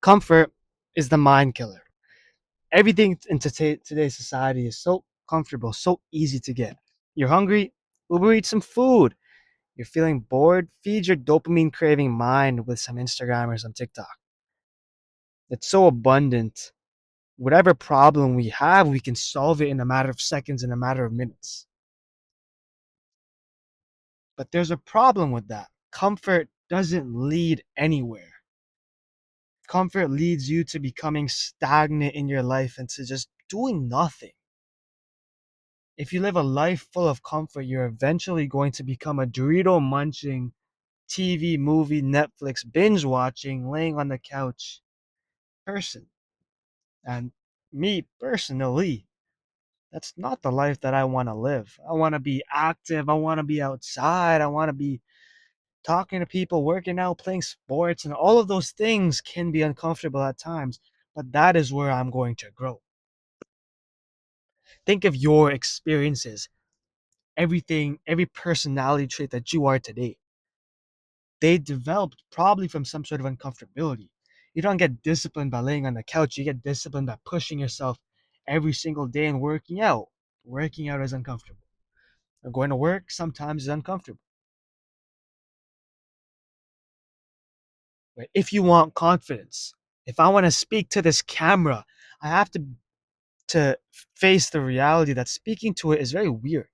Comfort is the mind killer. Everything in today's society is so comfortable, so easy to get. You're hungry? Uber eat some food. You're feeling bored? Feed your dopamine craving mind with some Instagram or some TikTok. It's so abundant. Whatever problem we have, we can solve it in a matter of seconds, in a matter of minutes. But there's a problem with that. Comfort doesn't lead anywhere. Comfort leads you to becoming stagnant in your life and to just doing nothing. If you live a life full of comfort, you're eventually going to become a Dorito munching, TV, movie, Netflix, binge watching, laying on the couch person. And me personally, that's not the life that I want to live. I want to be active. I want to be outside. I want to be talking to people, working out, playing sports, and all of those things can be uncomfortable at times. But that is where I'm going to grow. Think of your experiences, everything, every personality trait that you are today. They developed probably from some sort of uncomfortability. You don't get disciplined by laying on the couch. You get disciplined by pushing yourself every single day and working out. Working out is uncomfortable. Or going to work sometimes is uncomfortable. Right? If you want confidence, if I want to speak to this camera, I have to face the reality that speaking to it is very weird.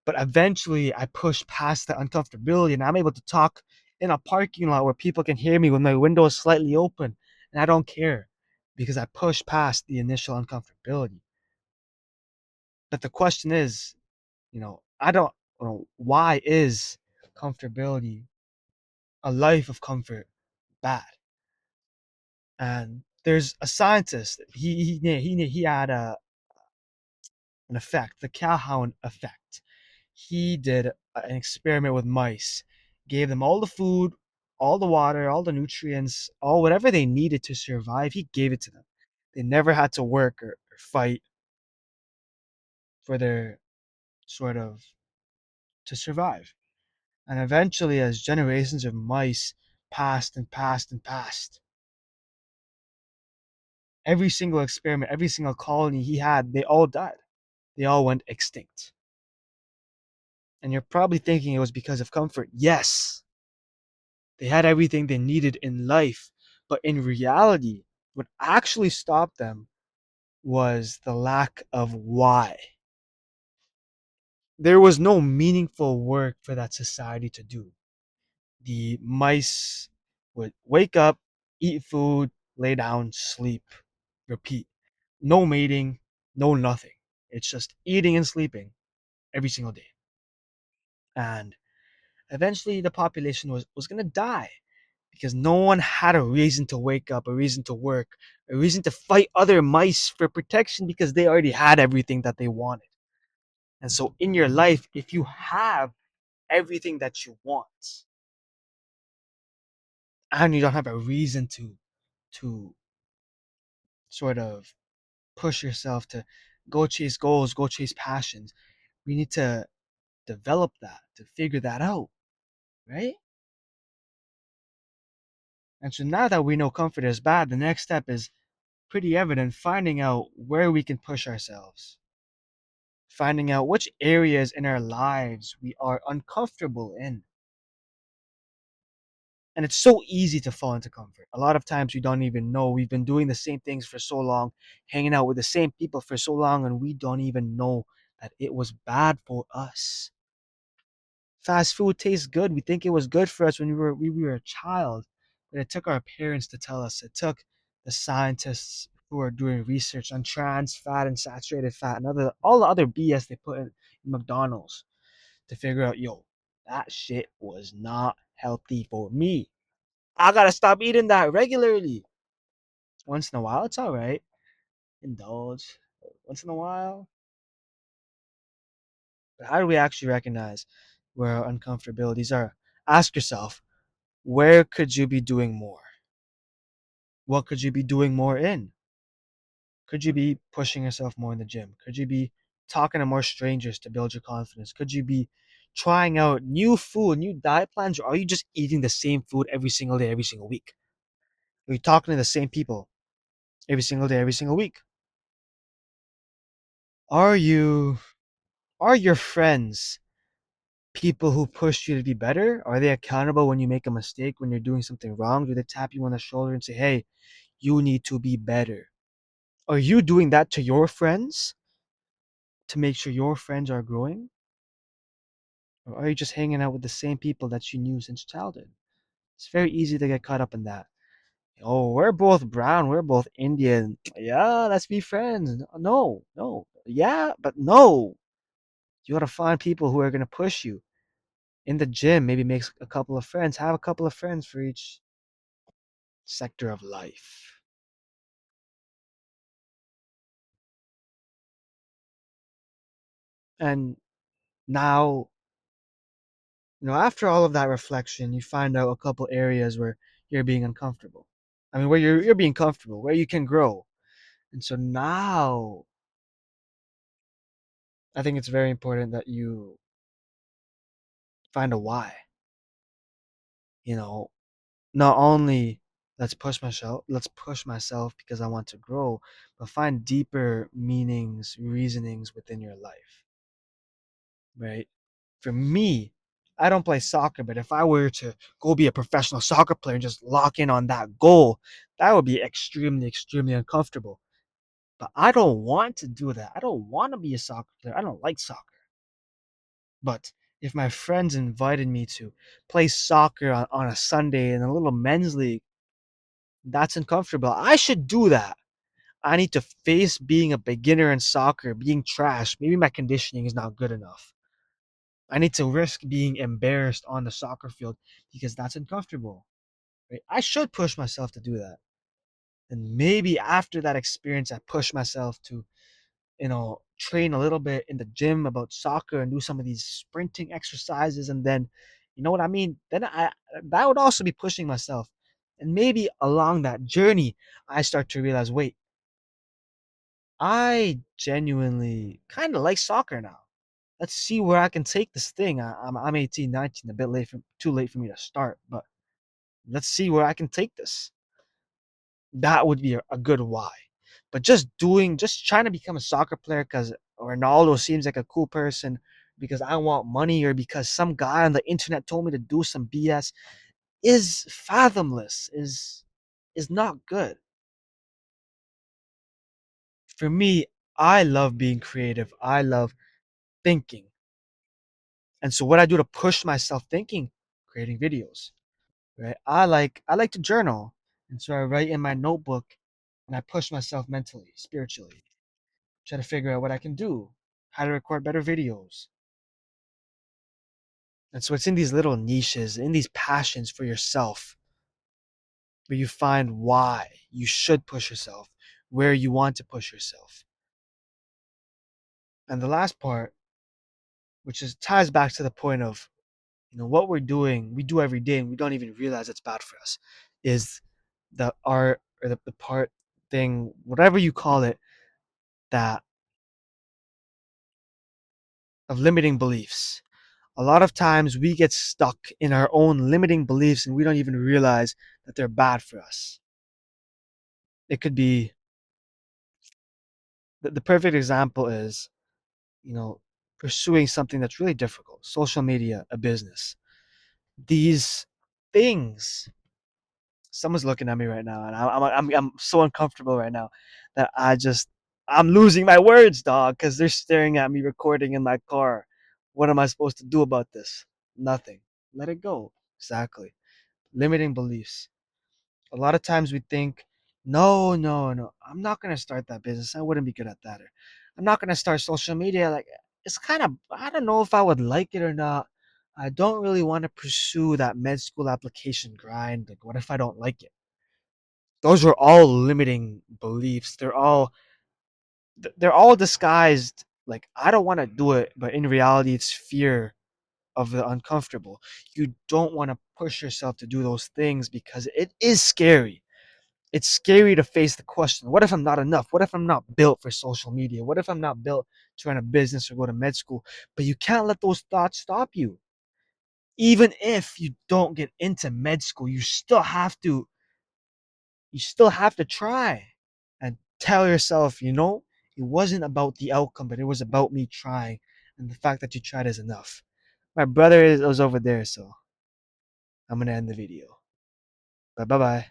But eventually, I push past the uncomfortability and I'm able to talk in a parking lot where people can hear me when my window is slightly open. And I don't care because I push past the initial uncomfortability. But the question is, I don't know, why is comfortability, a life of comfort, bad? And there's a scientist, he had an effect, the Calhoun effect. He did an experiment with mice, gave them all the food, all the water, all the nutrients, all whatever they needed to survive. He gave it to them. They never had to work or fight for their sort of to survive. And eventually, as generations of mice passed and passed and passed, every single experiment, every single colony he had, they all died. They all went extinct. And you're probably thinking it was because of comfort. Yes, they had everything they needed in life. But in reality, what actually stopped them was the lack of why. There was no meaningful work for that society to do. The mice would wake up, eat food, lay down, sleep, repeat. No mating, no nothing. It's just eating and sleeping every single day. And eventually the population was going to die because no one had a reason to wake up, a reason to work, a reason to fight other mice for protection because they already had everything that they wanted. And so in your life, if you have everything that you want and you don't have a reason to sort of push yourself to go chase goals, go chase passions, we need to develop that, to figure that out, right? And so now that we know comfort is bad, the next step is pretty evident, finding out where we can push ourselves, finding out which areas in our lives we are uncomfortable in. And it's so easy to fall into comfort. A lot of times we don't even know. We've been doing the same things for so long, hanging out with the same people for so long, and we don't even know that it was bad for us. Fast food tastes good. We think it was good for us when we were a child, but it took our parents to tell us. It took the scientists who are doing research on trans fat and saturated fat and all the other BS they put in McDonald's to figure out, yo, that shit was not healthy for me. I gotta stop eating that regularly. Once in a while, it's all right. Indulge once in a while. But how do we actually recognize where our uncomfortabilities are? Ask yourself, where could you be doing more? What could you be doing more in? Could you be pushing yourself more in the gym? Could you be talking to more strangers to build your confidence? Could you be trying out new food, new diet plans, or are you just eating the same food every single day, every single week? Are you talking to the same people every single day, every single week? Are you are your friends people who push you to be better? Are they accountable when you make a mistake, when you're doing something wrong? Do they tap you on the shoulder and say, "Hey, you need to be better"? Are you doing that to your friends to make sure your friends are growing? Or are you just hanging out with the same people that you knew since childhood? It's very easy to get caught up in that. Oh, we're both brown, we're both Indian. Yeah, let's be friends. No, no. Yeah, but no. You gotta find people who are gonna push you. In the gym, maybe make a couple of friends. Have a couple of friends for each sector of life. And now, after all of that reflection, you find out a couple areas where you're being uncomfortable. I mean, where you're being comfortable, where you can grow. And so now I think it's very important that you find a why. You know, not only let's push myself because I want to grow, but find deeper meanings, reasonings within your life, right? For me, I don't play soccer, but if I were to go be a professional soccer player and just lock in on that goal, that would be extremely, extremely uncomfortable. But I don't want to do that. I don't want to be a soccer player. I don't like soccer. But if my friends invited me to play soccer on a Sunday in a little men's league, that's uncomfortable. I should do that. I need to face being a beginner in soccer, being trash. Maybe my conditioning is not good enough. I need to risk being embarrassed on the soccer field because that's uncomfortable. Right? I should push myself to do that. And maybe after that experience, I push myself to, train a little bit in the gym about soccer and do some of these sprinting exercises. And then, you know what I mean? Then that would also be pushing myself. And maybe along that journey, I start to realize, wait, I genuinely kind of like soccer now. Let's see where I can take this thing. I'm 18, 19, a bit late, too late for me to start, but let's see where I can take this. That would be a good why. But just trying to become a soccer player because Ronaldo seems like a cool person, because I want money, or because some guy on the internet told me to do some BS, is fathomless, is not good. For me, I love being creative. I love thinking. And so what I do to push myself thinking, creating videos, right? I like to journal. And so I write in my notebook and I push myself mentally, spiritually, try to figure out what I can do, how to record better videos. And so it's in these little niches, in these passions for yourself, where you find why you should push yourself, where you want to push yourself. And the last part, which is ties back to the point of, what we're doing, we do every day and we don't even realize it's bad for us, is the art, or the part thing, whatever you call it, that of limiting beliefs. A lot of times we get stuck in our own limiting beliefs and we don't even realize that they're bad for us. It could be the perfect example is, you know, pursuing something that's really difficult, social media, a business. These things, someone's looking at me right now, and I'm so uncomfortable right now that I'm losing my words, dog, because they're staring at me recording in my car. What am I supposed to do about this? Nothing. Let it go. Exactly. Limiting beliefs. A lot of times we think, no, no, no, I'm not gonna start that business. I wouldn't be good at that. Or I'm not gonna start social media. Like, it's kind of, I don't know if I would like it or not. I don't really want to pursue that med school application grind. Like, what if I don't like it? Those are all limiting beliefs. They're all disguised. Like, I don't want to do it, but in reality, it's fear of the uncomfortable. You don't want to push yourself to do those things because it is scary. It's scary to face the question, what if I'm not enough? What if I'm not built for social media? What if I'm not built to run a business or go to med school? But you can't let those thoughts stop you. Even if you don't get into med school, you still have to You still have to try and tell yourself, it wasn't about the outcome, but it was about me trying. And the fact that you tried is enough. My brother was over there, so I'm going to end the video. Bye bye.